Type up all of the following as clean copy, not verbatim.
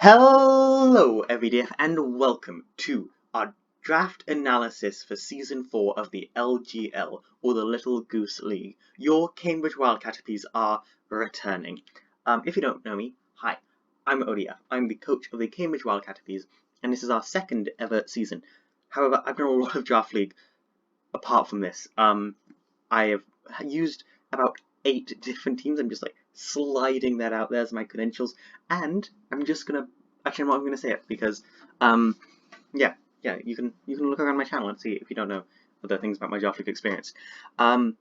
Hello everyday and welcome to our draft analysis for Season 4 of the LGL, or the Little Goose League. Your Cambridge Wildcaterpies are returning. If you don't know me, hi, I'm ODF. I'm the coach of the Cambridge Wildcaterpies, and this is our second ever season. However, I've done a lot of Draft League apart from this. I have used about 8 different teams. I'm just like sliding that out there as my credentials, and I'm just gonna actually I'm not gonna say it because yeah, you can look around my channel and see if you don't know other things about my Draft League experience. I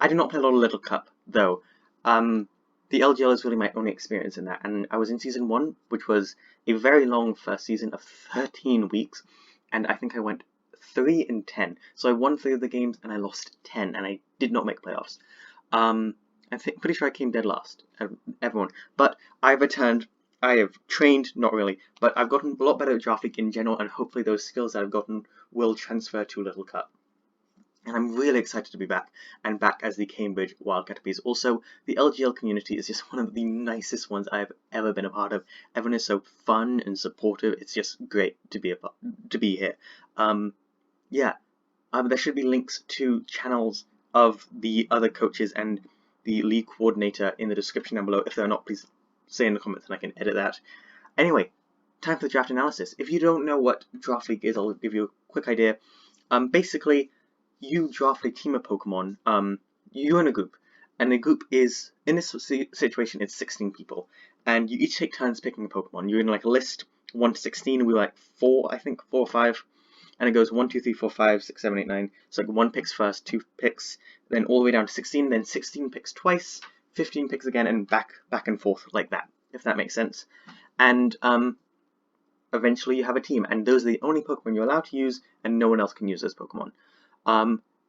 do not play a lot of Little Cup though. The LGL is really my only experience in that, and I was in Season 1, which was a very long first season of 13 weeks, and I think I went 3-10. So I won 3 of the games and I lost 10, and I did not make playoffs. Pretty sure I came dead last, everyone. But I've returned. I have trained, not really, but I've gotten a lot better at Draft League in general, and hopefully those skills that I've gotten will transfer to Little Cup. And I'm really excited to be back, and back as the Cambridge Wildcaterpies. Also, the LGL community is just one of the nicest ones I've ever been a part of. Everyone is so fun and supportive. It's just great to be here. There should be links to channels of the other coaches and the league coordinator in the description down below. If they're not, please say in the comments and I can edit that. Anyway, time for the draft analysis. If you don't know what Draft League is, I'll give you a quick idea. Basically, you draft a team of Pokemon. You're in a group, and the group is, in this situation, it's 16 people, and you each take turns picking a Pokemon. You're in like a list 1 to 16. We were like 4 or 5. And it goes 1, 2, 3, 4, 5, 6, 7, 8, 9. So like 1 picks first, 2 picks, then all the way down to 16. Then 16 picks twice, 15 picks again, and back and forth like that, if that makes sense. And eventually you have a team, and those are the only Pokemon you're allowed to use, and no one else can use those Pokemon.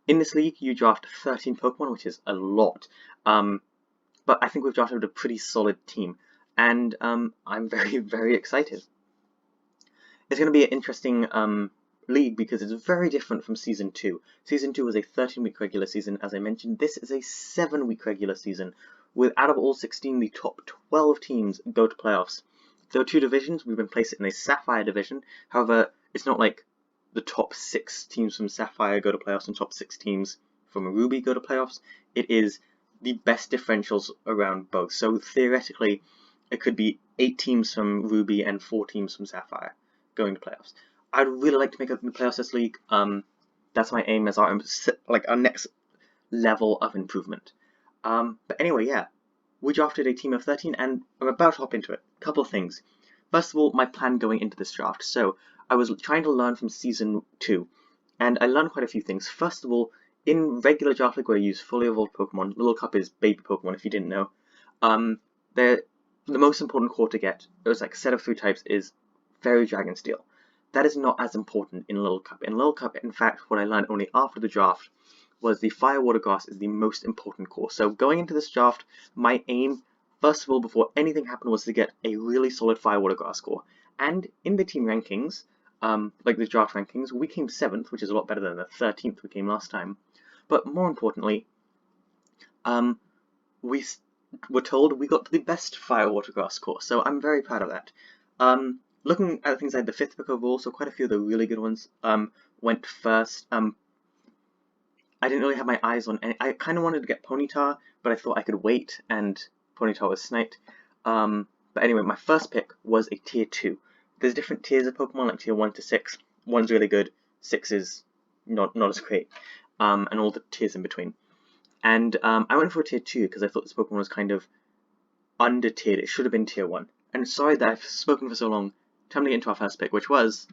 In this league, you draft 13 Pokemon, which is a lot. But I think we've drafted a pretty solid team, and I'm very, very excited. It's going to be an interesting league because it's very different from Season 2. Season 2 was a 13-week regular season, as I mentioned. This is a 7-week regular season, with out of all 16, the top 12 teams go to playoffs. There are 2 divisions. We've been placed in a Sapphire division. However, it's not like the top 6 teams from Sapphire go to playoffs and top 6 teams from Ruby go to playoffs. It is the best differentials around both. So theoretically, it could be 8 teams from Ruby and 4 teams from Sapphire going to playoffs. I'd really like to make it in the playoffs this league. That's my aim as our next level of improvement. But anyway, yeah, we drafted a team of 13, and I'm about to hop into it. Couple of things. First of all, my plan going into this draft. So I was trying to learn from Season 2, and I learned quite a few things. First of all, in regular Draft League where you use fully evolved Pokemon, Little Cup is baby Pokemon if you didn't know. The most important core to get, it was like a set of 3 types, is Fairy Dragon Steel. That is not as important in Little Cup. In Little Cup, in fact, what I learned only after the draft was the Fire Water Grass is the most important core. So going into this draft, my aim, first of all, before anything happened, was to get a really solid Fire Water Grass core. And in the team rankings, like the draft rankings, we came 7th, which is a lot better than the 13th we came last time. But more importantly, we were told we got the best Fire Water Grass core. So I'm very proud of that. Looking at things like the 5th pick overall, so quite a few of the really good ones went first. I didn't really have my eyes on any. I kind of wanted to get Ponyta, but I thought I could wait, and Ponyta was sniped. But anyway, my first pick was a Tier 2. There's different tiers of Pokemon, like Tier 1 to 6. 1's really good, 6 is not as great, and all the tiers in between. And I went for a Tier 2 because I thought this Pokemon was kind of under-tiered. It should have been Tier 1. And sorry that I've spoken for so long. Time to get into our first pick, which was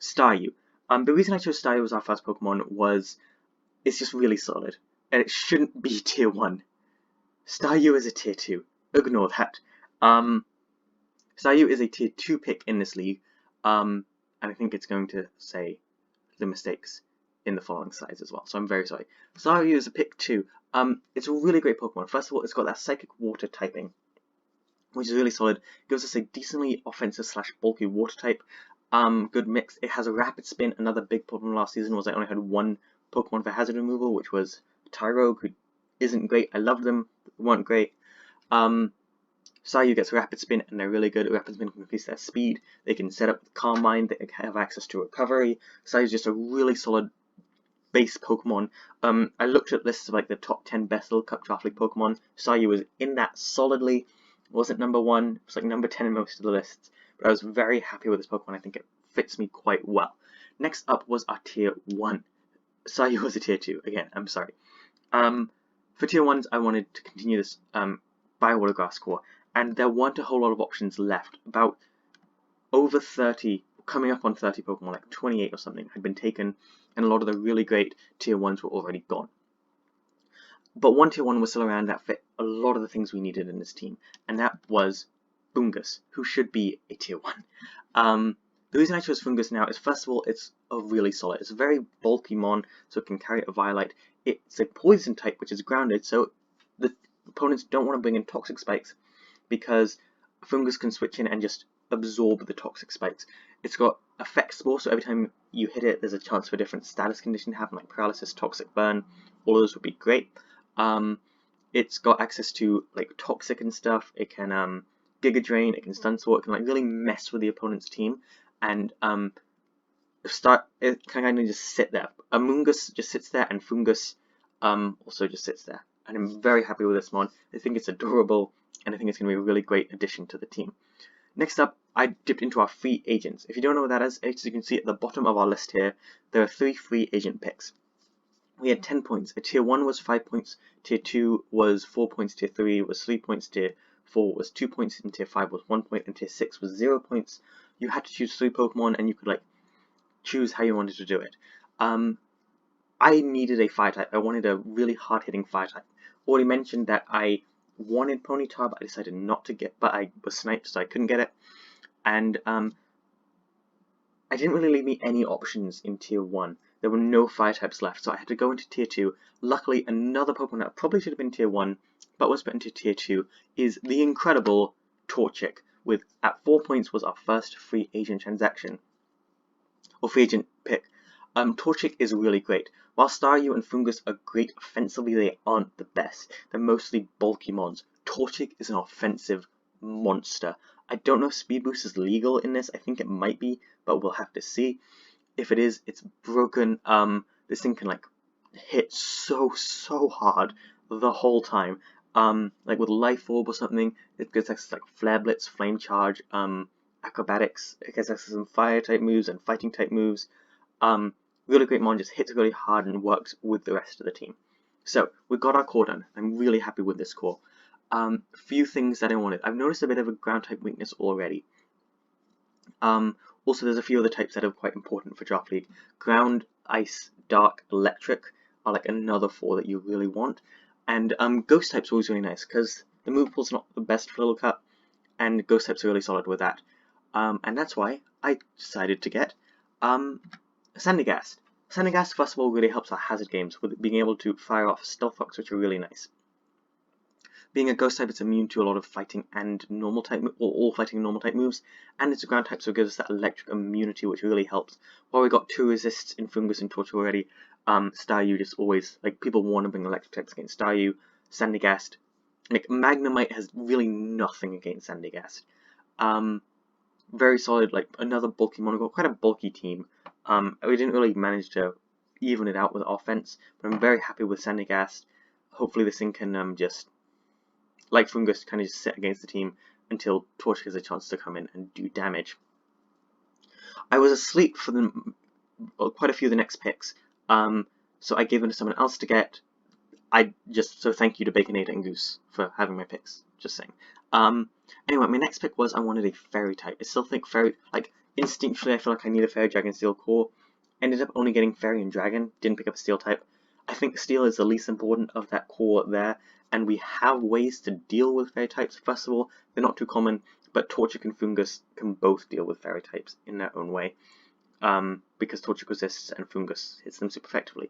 Staryu. The reason I chose Staryu as our first Pokemon was it's just really solid, and it shouldn't be Tier 1. Staryu is a Tier 2. Ignore that. Staryu is a Tier 2 pick in this league, and I think it's going to say the mistakes in the following slides as well, so I'm very sorry. Staryu is a pick 2. It's a really great Pokemon. First of all, it's got that Psychic Water typing, which is really solid. Gives us a decently offensive / bulky water type. Good mix. It has a rapid spin. Another big problem last season was I only had 1 Pokemon for hazard removal, which was Tyrogue, who isn't great. I love them, weren't great. Staryu gets Rapid Spin, and they're really good. Rapid Spin can increase their speed. They can set up Calm Mind. They have access to Recovery. Staryu's just a really solid base Pokemon. I looked at lists of like the top 10 best Little Cup Draft League Pokemon. Staryu was in that solidly. It wasn't number 1. It was like number 10 in most of the lists. But I was very happy with this Pokemon. I think it fits me quite well. Next up was our Tier 1. Staryu was a Tier 2. Again, I'm sorry. For Tier 1s, I wanted to continue this Bio-Water Grass core. And there weren't a whole lot of options left. About over 30, coming up on 30 Pokemon, like 28 or something, had been taken, and a lot of the really great Tier 1s were already gone. But one Tier 1 was still around that fit a lot of the things we needed in this team, and that was Fungus, who should be a Tier 1. The reason I chose Fungus now is, first of all, it's a really solid. It's a very bulky mon, so it can carry a Violite. It's a poison type, which is grounded, so the opponents don't want to bring in Toxic Spikes, because Fungus can switch in and just absorb the Toxic Spikes. It's got Effect Spore, so every time you hit it, there's a chance for a different status condition to happen, like Paralysis, Toxic Burn. All of those would be great. It's got access to like Toxic and stuff. It can Giga Drain, it can Stun Spore, it can like really mess with the opponent's team, and it can kind of just sit there. Amoonguss just sits there, and Fungus also just sits there. And I'm very happy with this mon. I think it's adorable, and I think it's going to be a really great addition to the team. Next up, I dipped into our free agents. If you don't know what that is, as you can see at the bottom of our list here, there are 3 free agent picks. We had 10 points. A Tier 1 was 5 points, Tier 2 was 4 points, Tier 3 was 3 points, Tier 4 was 2 points, and Tier 5 was 1 point, and Tier 6 was 0 points. You had to choose 3 Pokemon, and you could like choose how you wanted to do it. I needed a Fire type. I wanted a really hard-hitting Fire type. Already mentioned that I wanted Ponyta, but I decided not to get, but I was sniped, so I couldn't get it. And I didn't really leave me any options in Tier 1. There were no Fire types left, so I had to go into Tier 2. Luckily, another Pokemon that probably should have been Tier 1, but was put into Tier 2, is the incredible Torchic, with, at 4 points, was our first free agent transaction, or free agent pick. Torchic is really great. While Staryu and Fungus are great offensively, they aren't the best. They're mostly bulky mons. Torchic is an offensive monster. I don't know if Speed Boost is legal in this. I think it might be, but we'll have to see. If it is, it's broken. This thing can like hit so hard the whole time. Like with Life Orb or something, it gets access to like Flare Blitz, Flame Charge, Acrobatics. It gets access to some Fire type moves and Fighting type moves. Really great mon, just hits really hard and works with the rest of the team. So we got our core done. I'm really happy with this core. Few things that I wanted. I've noticed a bit of a ground type weakness already. Also, there's a few other types that are quite important for Draft League. Ground, Ice, Dark, Electric are like another 4 that you really want. And Ghost type's always really nice, because the move pool's not the best for Little Cup, and Ghost type's are really solid with that. And that's why I decided to get Senegas. Senegas, first of all, really helps our hazard games with being able to fire off Stealth Rocks, which are really nice. Being a Ghost type, it's immune to a lot of fighting and normal type, or all fighting and normal type moves, and it's a ground type, so it gives us that electric immunity, which really helps. While we got 2 resists in Fungus and Torchic already, Staryu just always, like, people want to bring electric types against Staryu. Sandygast, like, Magnemite has really nothing against Sandygast. Very solid, like, another bulky monocle, quite a bulky team. We didn't really manage to even it out with offense, but I'm very happy with Sandygast. Hopefully this thing can just, like Fungus, kind of just sit against the team until Torchic has a chance to come in and do damage. I was asleep for quite a few of the next picks, so I gave them to someone else to get. So thank you to Baconator and Goose for having my picks, just saying. Anyway, my next pick was I wanted a Fairy type. I still think Fairy, like, instinctually I feel like I need a Fairy, Dragon, Steel core. Ended up only getting Fairy and Dragon, didn't pick up a Steel type. I think Steel is the least important of that core there, and we have ways to deal with Fairy types. First of all, they're not too common, but Torchic and Fungus can both deal with Fairy types in their own way, because Torchic resists and Fungus hits them super effectively.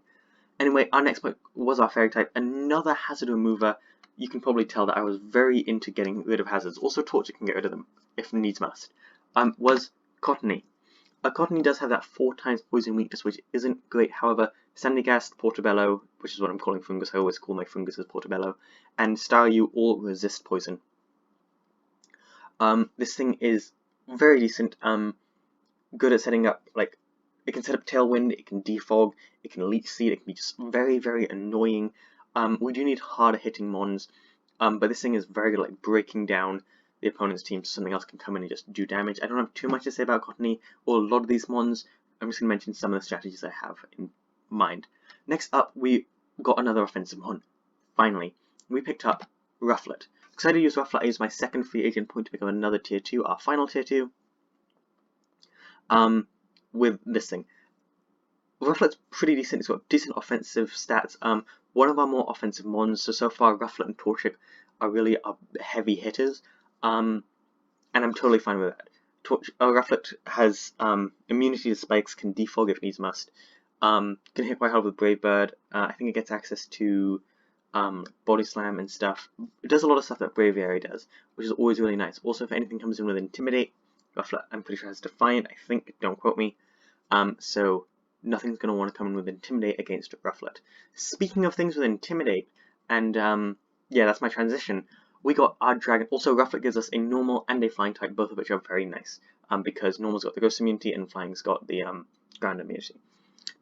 Anyway, our next pick was our Fairy type, another hazard remover. You can probably tell that I was very into getting rid of hazards. Also, Torchic can get rid of them, if needs must. Was Cottony. Cottony does have that 4 times poison weakness, which isn't great. However, Sandygast, Portobello, which is what I'm calling Fungus, I always call my Fungus as Portobello, and Staryu all resist poison. This thing is very decent, good at setting up, like, it can set up Tailwind, it can defog, it can Leech Seed, it can be just very, very annoying. We do need harder hitting mons, but this thing is very good at like breaking down the opponent's team so something else can come in and just do damage. I don't have too much to say about Cottony or a lot of these mons. I'm just going to mention some of the strategies I have in mind. Next up, we got another offensive mon. Finally, we picked up Rufflet. Excited to use Rufflet. I used my second free agent point to pick up another tier 2, our final tier 2. With this thing. Rufflet's pretty decent, it's got decent offensive stats, one of our more offensive mons, so far Rufflet and Torchic are really our heavy hitters, and I'm totally fine with that. Rufflet has immunity to spikes, can defog if needs must, can hit quite hard with Brave Bird, I think it gets access to Body Slam and stuff. It does a lot of stuff that Braviary does, which is always really nice. Also, if anything comes in with Intimidate, Rufflet, I'm pretty sure has Defiant, I think, don't quote me, so nothing's going to want to come in with Intimidate against Rufflet. Speaking of things with Intimidate, and yeah, that's my transition, we got our Dragon. Also, Rufflet gives us a normal and a flying type, both of which are very nice, because normal's got the Ghost immunity and flying's got the ground immunity.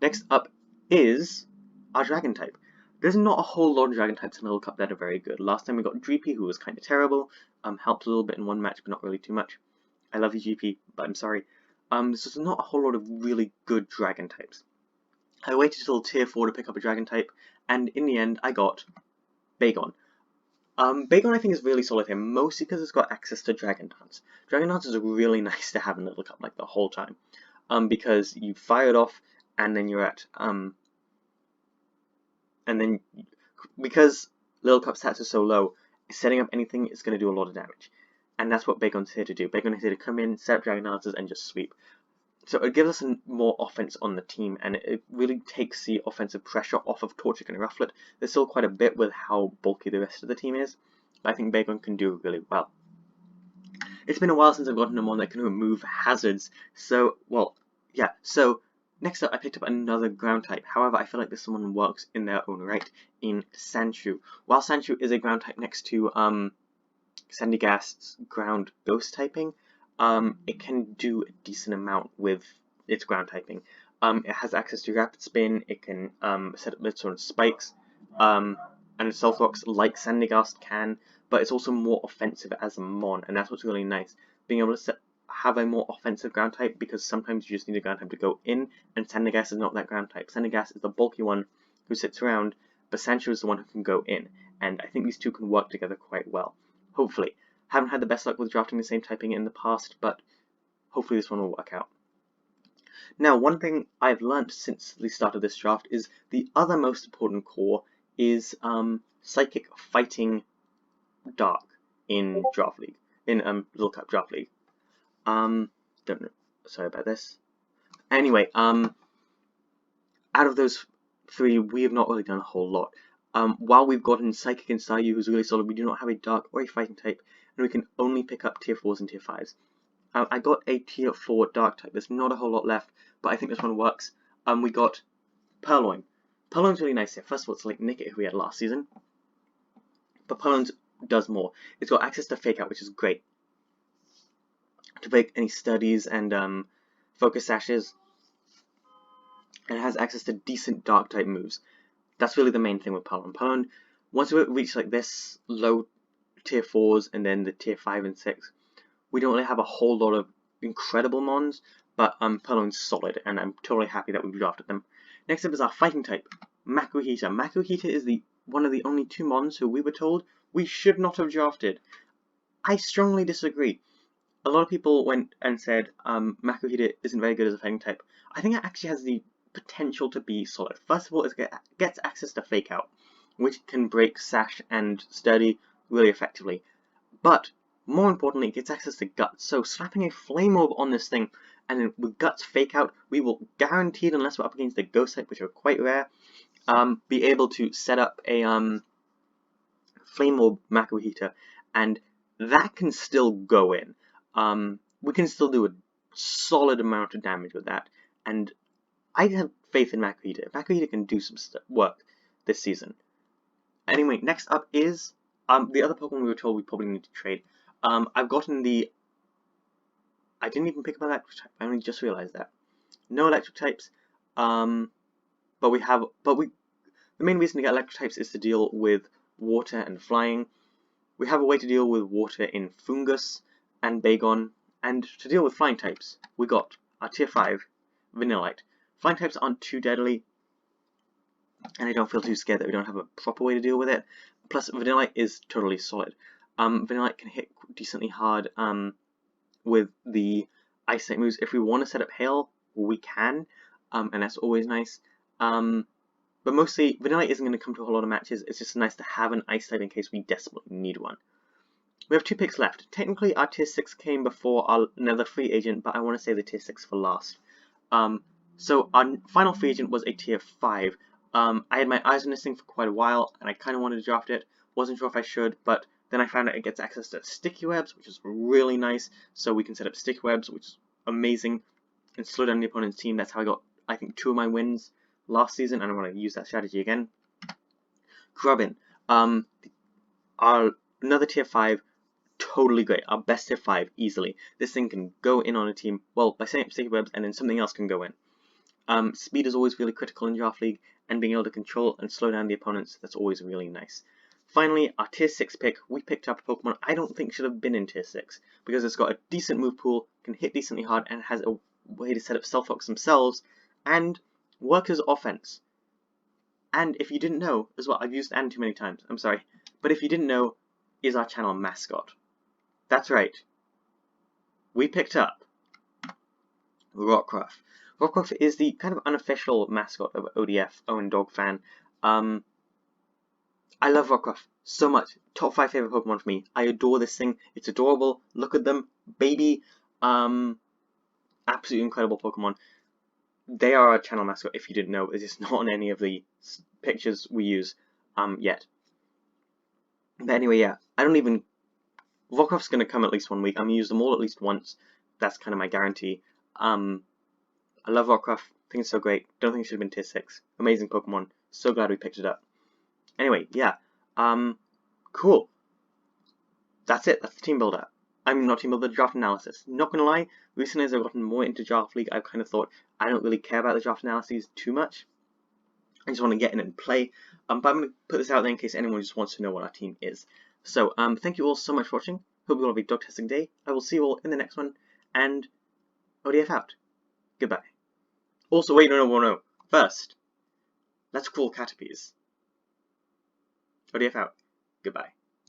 Next up is our Dragon type. There's not a whole lot of Dragon types in Little Cup that are very good. Last time we got Dreepy, who was kind of terrible, helped a little bit in one match, but not really too much. I love you, GP, but I'm sorry. There's not a whole lot of really good Dragon types. I waited till tier 4 to pick up a Dragon type, and in the end I got Bagon. Bagon I think is really solid here, mostly because it's got access to Dragon Dance. Dragon Dance is really nice to have in Little Cup like the whole time, because you fire it off, and then you're at, and then, because Little Cup stats are so low, setting up anything is going to do a lot of damage. And that's what Bagon's here to do. Bagon is here to come in, set up Dragon Dances, and just sweep. So it gives us more offense on the team, and it really takes the offensive pressure off of Torchic and Rufflet. There's still quite a bit with how bulky the rest of the team is, but I think Bagon can do really well. It's been a while since I've gotten a mon that can remove hazards, so, well, yeah. So, next up I picked up another ground type. However, I feel like this one works in their own right, in Sandshrew. While Sandshrew is a ground type next to, Senegast's ground ghost typing, it can do a decent amount with its ground typing. It has access to rapid spin, it can set up its own spikes, and stealth rocks like Senegast can, but it's also more offensive as a mon, and that's what's really nice. Being able to have a more offensive ground type, because sometimes you just need a ground type to go in, and Senegas is not that ground type. Senegas is the bulky one who sits around, but Sandshrew is the one who can go in, and I think these two can work together quite well. Hopefully. Haven't had the best luck with drafting the same typing in the past, but hopefully this one will work out. Now, one thing I've learnt since the start of this draft is the other most important core is Psychic Fighting Dark in Draft League, in Little Cup Draft League. Don't know, sorry about this. Anyway, out of those three, we have not really done a whole lot. While we've gotten Psychic and Staryu, who's really solid, we do not have a Dark or a Fighting type, and we can only pick up tier 4s and tier 5s. I got a tier 4 Dark type. There's not a whole lot left, but I think this one works. We got Purloin. Purloin's really nice here. First of all, it's like Nickit, who we had last season, but Purloin does more. It's got access to Fake Out, which is great, to break any studies and focus sashes, and it has access to decent Dark type moves. That's really the main thing with Purloin. Purloin, once we reach like this low tier 4s and then the tier 5 and 6, we don't really have a whole lot of incredible mons, but Purloin's solid, and I'm totally happy that we've drafted them. Next up is our fighting type, Makuhita. Makuhita is one of the only two mons who we were told we should not have drafted. I strongly disagree. A lot of people went and said Makuhita isn't very good as a fighting type. I think it actually has the potential to be solid. First of all, it gets access to Fake Out, which can break Sash and Sturdy really effectively. But more importantly, it gets access to Guts. So slapping a Flame Orb on this thing, and then with Guts Fake Out, we will guaranteed, unless we're up against the Ghost type, which are quite rare, be able to set up a Flame Orb Makuhita, and that can still go in. We can still do a solid amount of damage with that, and I have faith in Makuhita. Makuhita can do some work this season. Anyway, next up is the other Pokemon we were told we probably need to trade. I've gotten the... I didn't even pick up electric type. I only just realized that. No electric types. The main reason to get electric types is to deal with water and flying. We have a way to deal with water in fungus and bagon, and to deal with flying types, we got our tier 5 Vanillite. Flying types aren't too deadly, and I don't feel too scared that we don't have a proper way to deal with it. Plus, Vanillite is totally solid. Vanillite can hit decently hard with the ice type moves. If we want to set up hail, we can, and that's always nice. But mostly, Vanillite isn't going to come to a whole lot of matches. It's just nice to have an ice type in case we desperately need one. We have 2 picks left. Technically, our tier 6 came before our another free agent, but I want to save the tier 6 for last. So our final free agent was a tier 5. I had my eyes on this thing for quite a while, and I kind of wanted to draft it. Wasn't sure if I should, but then I found out it gets access to sticky webs, which is really nice. So we can set up sticky webs, which is amazing, and slow down the opponent's team. That's how I got, I think, 2 of my wins last season, and I want to use that strategy again. Grubbin, our another tier 5, totally great. Our best tier 5 easily. This thing can go in on a team, well, by setting up sticky webs, and then something else can go in. Speed is always really critical in Draft League, and being able to control and slow down the opponents, that's always really nice. Finally, our tier 6 pick, we picked up a Pokemon I don't think should have been in tier 6, because it's got a decent move pool, can hit decently hard, and has a way to set up Stealth Rocks themselves, and work as offense. And if you didn't know, as well, I've used "and" too many times, I'm sorry, but if you didn't know, is our channel mascot. That's right. We picked up Rockruff. Rockruff is the kind of unofficial mascot of ODF, Owen Dog Fan. I love Rockruff so much. Top 5 favorite Pokemon for me. I adore this thing. It's adorable. Look at them, baby. Absolutely incredible Pokemon. They are our channel mascot. If you didn't know, it's just not on any of the pictures we use yet. But anyway, yeah, Rockruff's gonna come at least 1 week. I'm gonna use them all at least once. That's kind of my guarantee. I love Rockruff. I think it's so great. Don't think it should have been tier 6. Amazing Pokemon. So glad we picked it up. Anyway, yeah. Cool. That's it. That's the team builder. I mean, not team builder, draft analysis. Not gonna lie, recently as I've gotten more into Draft League, I've kind of thought I don't really care about the draft analyses too much. I just want to get in and play. But I'm going to put this out there in case anyone just wants to know what our team is. So, thank you all so much for watching. Hope you all have a dog testing day. I will see you all in the next one. And ODF out. Goodbye. Also, wait, no. First, let's call Caterpies. ODF out. Goodbye.